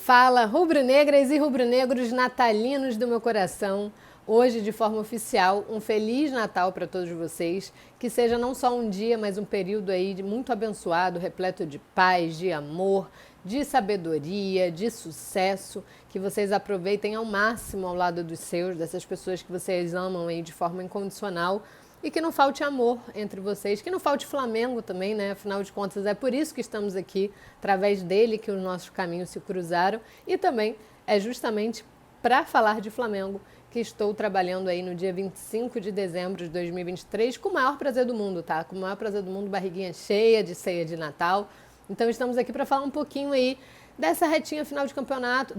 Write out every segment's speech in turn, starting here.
Fala, rubro-negras e rubro-negros natalinos do meu coração. Hoje, de forma oficial, um Feliz Natal para todos vocês. Que seja não só um dia, mas um período aí muito abençoado, repleto de paz, de amor, de sabedoria, de sucesso. Que vocês aproveitem ao máximo ao lado dos seus, dessas pessoas que vocês amam aí de forma incondicional. E que não falte amor entre vocês, que não falte Flamengo também, né? Afinal de contas, é por isso que estamos aqui, através dele que os nossos caminhos se cruzaram. E também é justamente para falar de Flamengo que estou trabalhando aí no dia 25 de dezembro de 2023 com o maior prazer do mundo, tá? Com o maior prazer do mundo, barriguinha cheia de ceia de Natal. Então estamos aqui para falar um pouquinho aí dessa retinha final de campeonato,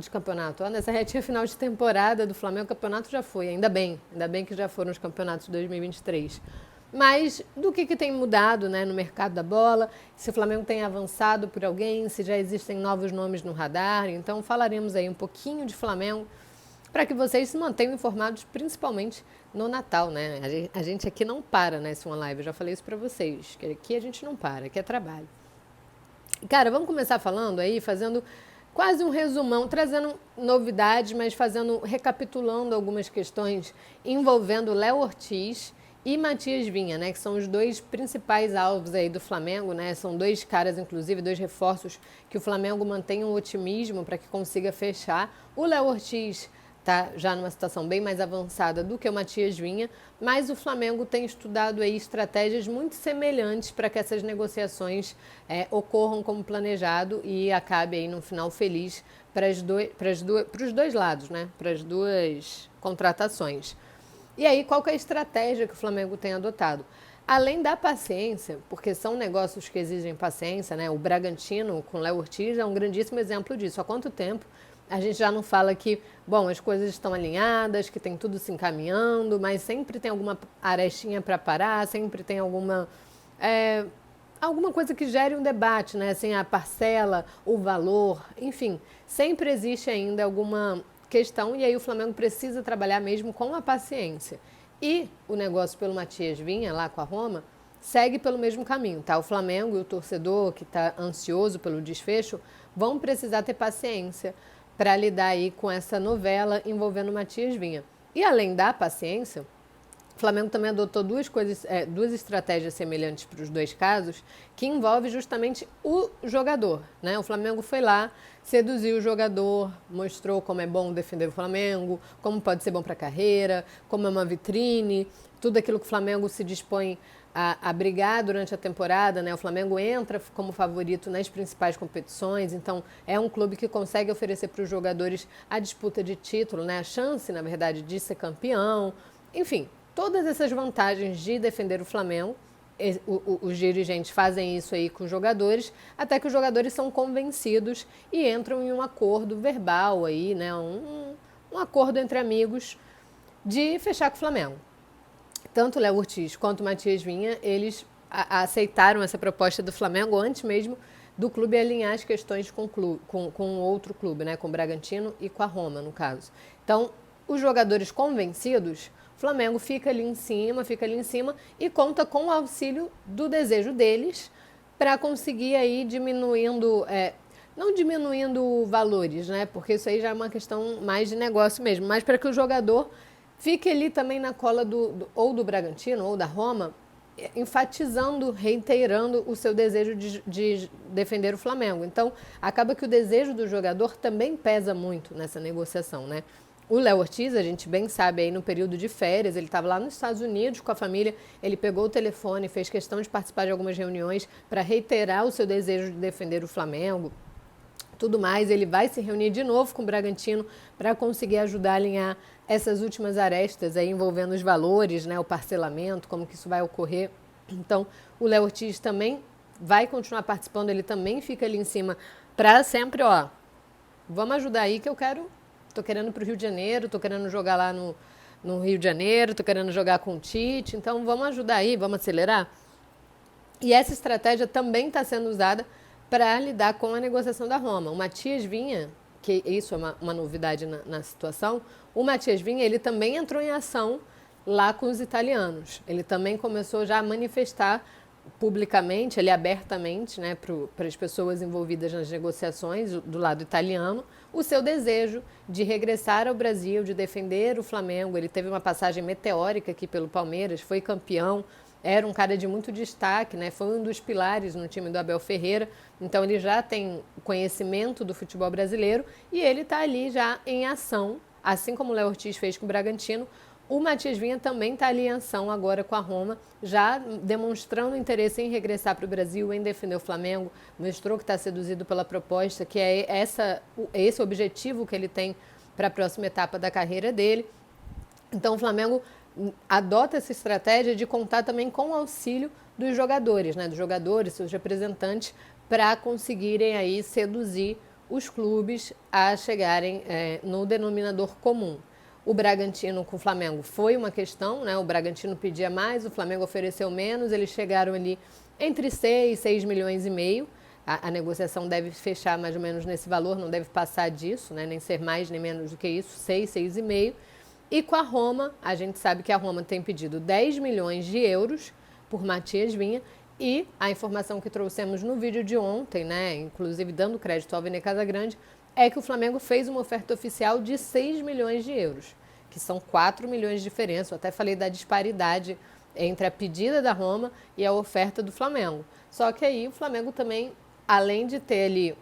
ó, nessa retinha final de temporada do Flamengo. O campeonato já foi, ainda bem que já foram os campeonatos de 2023. Mas do que tem mudado, né, no mercado da bola, se o Flamengo tem avançado por alguém, se já existem novos nomes no radar. Então falaremos aí um pouquinho de Flamengo para que vocês se mantenham informados, principalmente no Natal, né? A gente aqui não para, né, se uma live, eu já falei isso para vocês, que aqui a gente não para, aqui é trabalho. Cara, vamos começar falando aí, fazendo quase um resumão, trazendo novidades, mas recapitulando algumas questões envolvendo Léo Ortiz e Matias Vinha, né, que são os dois principais alvos aí do Flamengo, né? São dois caras, inclusive, dois reforços que o Flamengo mantém um otimismo para que consiga fechar. O Léo Ortiz tá já numa situação bem mais avançada do que o Matias Vinha, mas o Flamengo tem estudado aí estratégias muito semelhantes para que essas negociações ocorram como planejado e acabe aí no final feliz para os dois lados, né? Para as duas contratações. E aí, qual que é a estratégia que o Flamengo tem adotado? Além da paciência, porque são negócios que exigem paciência, né? O Bragantino com Léo Ortiz é um grandíssimo exemplo disso. Há quanto tempo a gente já não fala que, bom, as coisas estão alinhadas, que tem tudo se encaminhando, mas sempre tem alguma arestinha para parar, sempre tem alguma coisa que gere um debate, né? Assim, a parcela, o valor, enfim, sempre existe ainda alguma questão e aí o Flamengo precisa trabalhar mesmo com a paciência. E o negócio pelo Matias Vinha, lá com a Roma, segue pelo mesmo caminho, tá? O Flamengo e o torcedor que está ansioso pelo desfecho vão precisar ter paciência para lidar aí com essa novela envolvendo o Matias Vinha. E além da paciência, o Flamengo também adotou duas estratégias semelhantes para os dois casos, que envolve justamente o jogador, né? O Flamengo foi lá, seduziu o jogador, mostrou como é bom defender o Flamengo, como pode ser bom para a carreira, como é uma vitrine, tudo aquilo que o Flamengo se dispõe a brigar durante a temporada, né? O Flamengo entra como favorito nas principais competições, então é um clube que consegue oferecer para os jogadores a disputa de título, né? A chance, na verdade, de ser campeão, enfim, todas essas vantagens de defender o Flamengo. Os dirigentes fazem isso aí com os jogadores, até que os jogadores são convencidos e entram em um acordo verbal aí, né? Um acordo entre amigos de fechar com o Flamengo. Tanto o Léo Ortiz quanto o Matias Vinha, eles aceitaram essa proposta do Flamengo antes mesmo do clube alinhar as questões com outro clube, né? Com o Bragantino e com a Roma, no caso. Então, os jogadores convencidos, o Flamengo fica ali em cima e conta com o auxílio do desejo deles para conseguir aí diminuindo, não diminuindo valores, né? Porque isso aí já é uma questão mais de negócio mesmo, mas para que o jogador fique ali também na cola ou do Bragantino ou da Roma, enfatizando, reiterando o seu desejo de defender o Flamengo. Então, acaba que o desejo do jogador também pesa muito nessa negociação, né? O Léo Ortiz, a gente bem sabe, aí no período de férias, ele estava lá nos Estados Unidos com a família, ele pegou o telefone, fez questão de participar de algumas reuniões para reiterar o seu desejo de defender o Flamengo, tudo mais. Ele vai se reunir de novo com o Bragantino para conseguir ajudar a alinhar essas últimas arestas aí envolvendo os valores, né, o parcelamento, como que isso vai ocorrer. Então, o Léo Ortiz também vai continuar participando, ele também fica ali em cima para sempre, ó, vamos ajudar aí que tô querendo ir pro Rio de Janeiro, tô querendo jogar lá no Rio de Janeiro, tô querendo jogar com o Tite, então vamos ajudar aí, vamos acelerar. E essa estratégia também está sendo usada para lidar com a negociação da Roma. O Matias Vinha, que isso é uma novidade na situação, o Matias Vinha, ele também entrou em ação lá com os italianos. Ele também começou já a manifestar publicamente, ali abertamente, né, para as pessoas envolvidas nas negociações do lado italiano, o seu desejo de regressar ao Brasil, de defender o Flamengo. Ele teve uma passagem meteórica aqui pelo Palmeiras, foi campeão, era um cara de muito destaque, né? Foi um dos pilares no time do Abel Ferreira, então ele já tem conhecimento do futebol brasileiro e ele está ali já em ação, assim como o Léo Ortiz fez com o Bragantino. O Matias Vinha também está ali em ação agora com a Roma, já demonstrando interesse em regressar para o Brasil, em defender o Flamengo, mostrou que está seduzido pela proposta, que é esse objetivo que ele tem para a próxima etapa da carreira dele. Então o Flamengo adota essa estratégia de contar também com o auxílio dos jogadores, né, dos jogadores, seus representantes, para conseguirem aí seduzir os clubes a chegarem no denominador comum. O Bragantino com o Flamengo foi uma questão, né? O Bragantino pedia mais, o Flamengo ofereceu menos, eles chegaram ali entre 6 milhões e meio. A negociação deve fechar mais ou menos nesse valor, não deve passar disso, né? Nem ser mais nem menos do que isso, 6,5. E com a Roma, a gente sabe que a Roma tem pedido 10 milhões de euros por Matias Vinha. E a informação que trouxemos no vídeo de ontem, né, inclusive dando crédito ao Vene Casagrande, é que o Flamengo fez uma oferta oficial de 6 milhões de euros, que são 4 milhões de diferença. Eu até falei da disparidade entre a pedida da Roma e a oferta do Flamengo. Só que aí o Flamengo também, além de ter ali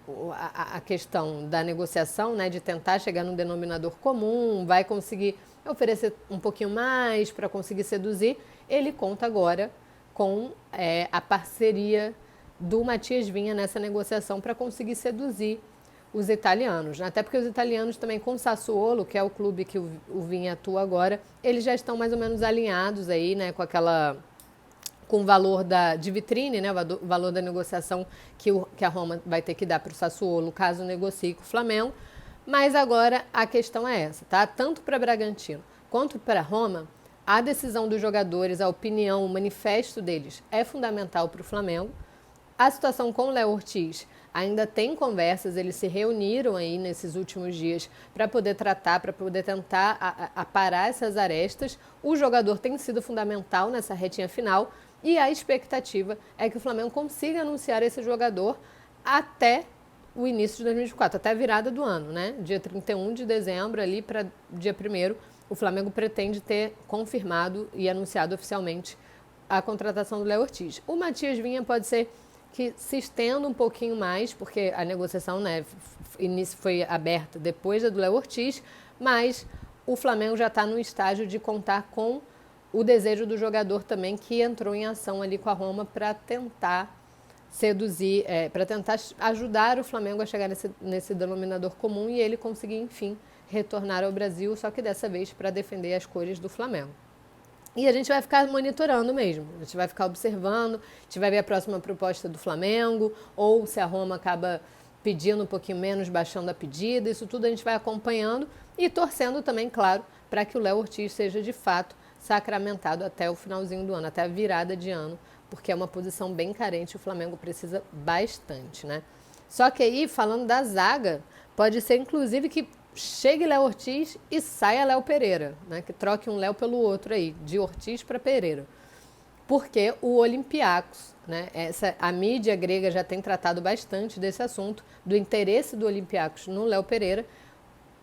a questão da negociação, né, de tentar chegar num denominador comum, vai conseguir oferecer um pouquinho mais para conseguir seduzir, ele conta agora com a parceria do Matias Vinha nessa negociação para conseguir seduzir os italianos, né? Até porque os italianos também com o Sassuolo, que é o clube que o Vinha atua agora, eles já estão mais ou menos alinhados aí, né, com o valor de vitrine, né, o valor da negociação que a Roma vai ter que dar para o Sassuolo caso negocie com o Flamengo. Mas agora a questão é essa, tá? Tanto para Bragantino quanto para Roma, a decisão dos jogadores, a opinião, o manifesto deles é fundamental para o Flamengo. A situação com o Léo Ortiz ainda tem conversas, eles se reuniram aí nesses últimos dias para poder tratar, para poder tentar aparar essas arestas. O jogador tem sido fundamental nessa retinha final e a expectativa é que o Flamengo consiga anunciar esse jogador até o início de 2024, até a virada do ano, né? Dia 31 de dezembro, ali para dia 1º, o Flamengo pretende ter confirmado e anunciado oficialmente a contratação do Léo Ortiz. O Matias Vinha pode ser que se estenda um pouquinho mais, porque a negociação, né, foi aberta depois da do Léo Ortiz, mas o Flamengo já está no estágio de contar com o desejo do jogador também, que entrou em ação ali com a Roma para tentar seduzir, para tentar ajudar o Flamengo a chegar nesse denominador comum e ele conseguir, enfim, retornar ao Brasil, só que dessa vez para defender as cores do Flamengo. E a gente vai ficar monitorando mesmo, a gente vai ficar observando, a gente vai ver a próxima proposta do Flamengo, ou se a Roma acaba pedindo um pouquinho menos, baixando a pedida, isso tudo a gente vai acompanhando e torcendo também, claro, para que o Léo Ortiz seja de fato sacramentado até o finalzinho do ano, até a virada de ano, porque é uma posição bem carente, o Flamengo precisa bastante, né? Só que aí, falando da zaga, pode ser inclusive que chegue Léo Ortiz e saia Léo Pereira, né? Que troque um Léo pelo outro aí, de Ortiz para Pereira. Porque o Olympiacos, né? A mídia grega já tem tratado bastante desse assunto, do interesse do Olympiacos no Léo Pereira.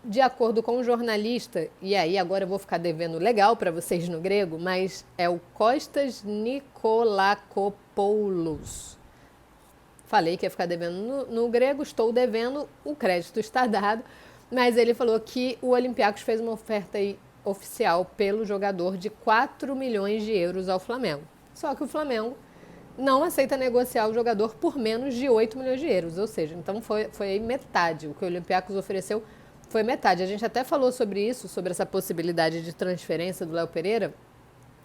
De acordo com o jornalista, e aí agora eu vou ficar devendo legal para vocês no grego, mas é o Kostas Nikolakopoulos. Falei que ia ficar devendo no grego, estou devendo, o crédito está dado, mas ele falou que o Olympiacos fez uma oferta aí oficial pelo jogador de 4 milhões de euros ao Flamengo. Só que o Flamengo não aceita negociar o jogador por menos de 8 milhões de euros, ou seja, então foi aí metade, o que o Olympiacos ofereceu foi metade. A gente até falou sobre isso, sobre essa possibilidade de transferência do Léo Pereira,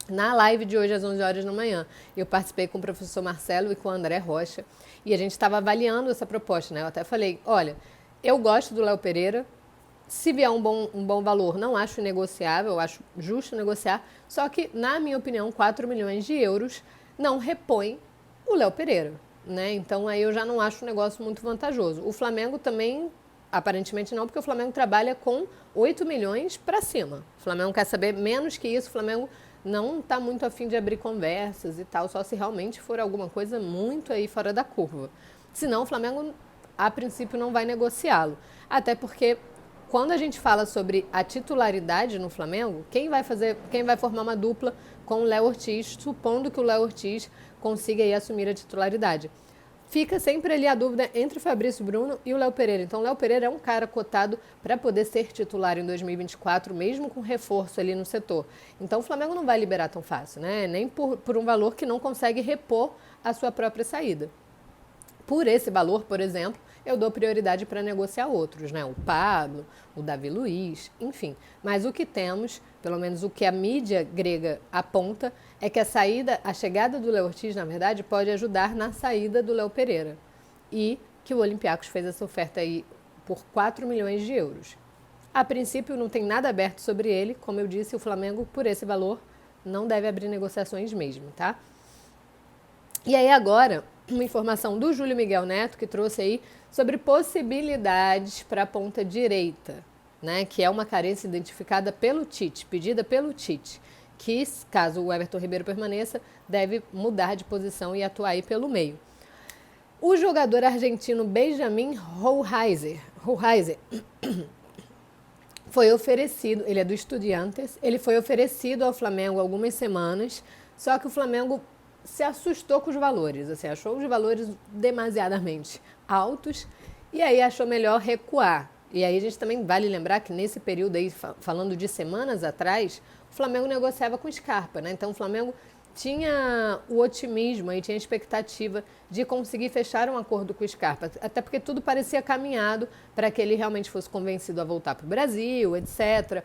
na live de hoje às 11 horas da manhã. Eu participei com o professor Marcelo e com o André Rocha e a gente estava avaliando essa proposta, né? Eu até falei, olha, eu gosto do Léo Pereira, se vier um bom valor, não acho negociável, eu acho justo negociar, só que, na minha opinião, 4 milhões de euros não repõe o Léo Pereira, né? Então aí eu já não acho um negócio muito vantajoso. O Flamengo também, aparentemente não, porque o Flamengo trabalha com 8 milhões para cima. O Flamengo quer saber menos que isso, o Flamengo não está muito afim de abrir conversas e tal, só se realmente for alguma coisa muito aí fora da curva. Senão o Flamengo, a princípio, não vai negociá-lo. Até porque quando a gente fala sobre a titularidade no Flamengo, quem vai formar uma dupla com o Léo Ortiz, supondo que o Léo Ortiz consiga aí assumir a titularidade? Fica sempre ali a dúvida entre o Fabrício Bruno e o Léo Pereira. Então, o Léo Pereira é um cara cotado para poder ser titular em 2024, mesmo com reforço ali no setor. Então, o Flamengo não vai liberar tão fácil, né? Nem por um valor que não consegue repor a sua própria saída. Por esse valor, por exemplo, eu dou prioridade para negociar outros, né? O Pablo, o Davi Luiz, enfim. Mas o que temos, pelo menos o que a mídia grega aponta, é que a chegada do Léo Ortiz, na verdade, pode ajudar na saída do Léo Pereira. E que o Olympiacos fez essa oferta aí por 4 milhões de euros. A princípio, não tem nada aberto sobre ele. Como eu disse, o Flamengo, por esse valor, não deve abrir negociações mesmo, tá? E aí agora, uma informação do Júlio Miguel Neto, que trouxe aí sobre possibilidades para a ponta direita, né, que é uma carência identificada pelo Tite, pedida pelo Tite, que, caso o Everton Ribeiro permaneça, deve mudar de posição e atuar aí pelo meio. O jogador argentino Benjamin Hohlheiser foi oferecido, ele é do Estudiantes, ele foi oferecido ao Flamengo há algumas semanas, só que o Flamengo se assustou com os valores, assim, achou os valores demasiadamente altos e aí achou melhor recuar. E aí a gente também vale lembrar que nesse período aí, falando de semanas atrás, o Flamengo negociava com o Scarpa, né? Então o Flamengo tinha o otimismo e tinha a expectativa de conseguir fechar um acordo com o Scarpa, até porque tudo parecia caminhado para que ele realmente fosse convencido a voltar para o Brasil, etc.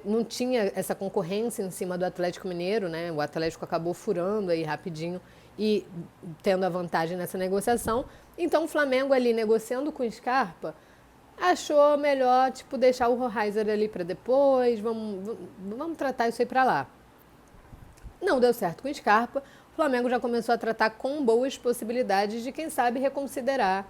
Não tinha essa concorrência em cima do Atlético Mineiro, né? O Atlético acabou furando aí rapidinho e tendo a vantagem nessa negociação. Então o Flamengo ali negociando com o Scarpa achou melhor deixar o Hohlheiser ali para depois, vamos tratar isso aí para lá. Não deu certo com o Scarpa, o Flamengo já começou a tratar com boas possibilidades de, quem sabe, reconsiderar,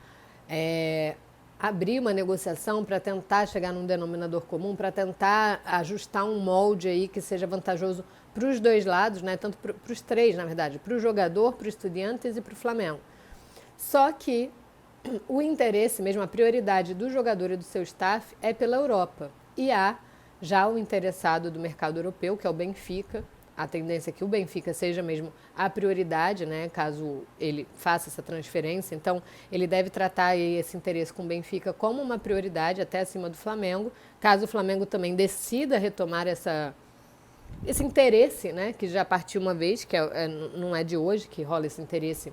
abrir uma negociação para tentar chegar num denominador comum, para tentar ajustar um molde aí que seja vantajoso para os dois lados, né? Tanto para os três, na verdade, para o jogador, para o Estudiantes e para o Flamengo. Só que o interesse, mesmo a prioridade do jogador e do seu staff é pela Europa. E há já o interessado do mercado europeu, que é o Benfica. A tendência é que o Benfica seja mesmo a prioridade, né, caso ele faça essa transferência. Então, ele deve tratar esse interesse com o Benfica como uma prioridade, até acima do Flamengo. Caso o Flamengo também decida retomar esse interesse, né, que já partiu uma vez, que não é de hoje que rola esse interesse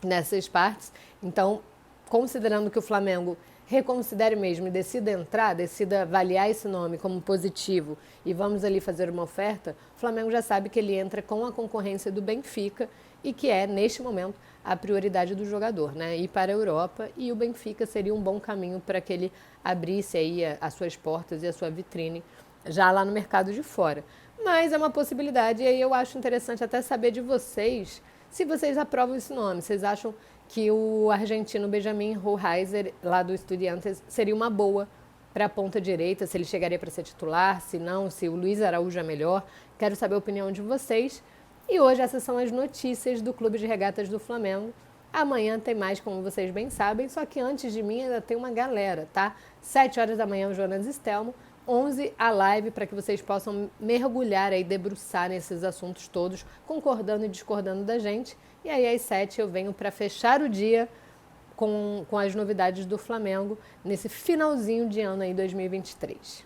nessas partes. Então, considerando que o Flamengo reconsidere mesmo e decida avaliar esse nome como positivo e vamos ali fazer uma oferta, o Flamengo já sabe que ele entra com a concorrência do Benfica e que é, neste momento, a prioridade do jogador, né? Ir para a Europa, e o Benfica seria um bom caminho para que ele abrisse aí as suas portas e a sua vitrine já lá no mercado de fora. Mas é uma possibilidade e aí eu acho interessante até saber de vocês se vocês aprovam esse nome. Vocês acham que o argentino Benjamin Hohlheiser, lá do Estudiantes, seria uma boa para a ponta direita, se ele chegaria para ser titular, se não, se o Luiz Araújo é melhor? Quero saber a opinião de vocês. E hoje essas são as notícias do Clube de Regatas do Flamengo. Amanhã tem mais, como vocês bem sabem, só que antes de mim ainda tem uma galera, tá? 7 horas da manhã o Jonas Stelmo, 11 a live, para que vocês possam mergulhar aí, debruçar nesses assuntos todos, concordando e discordando da gente. E aí às 7 eu venho para fechar o dia com as novidades do Flamengo nesse finalzinho de ano aí 2023.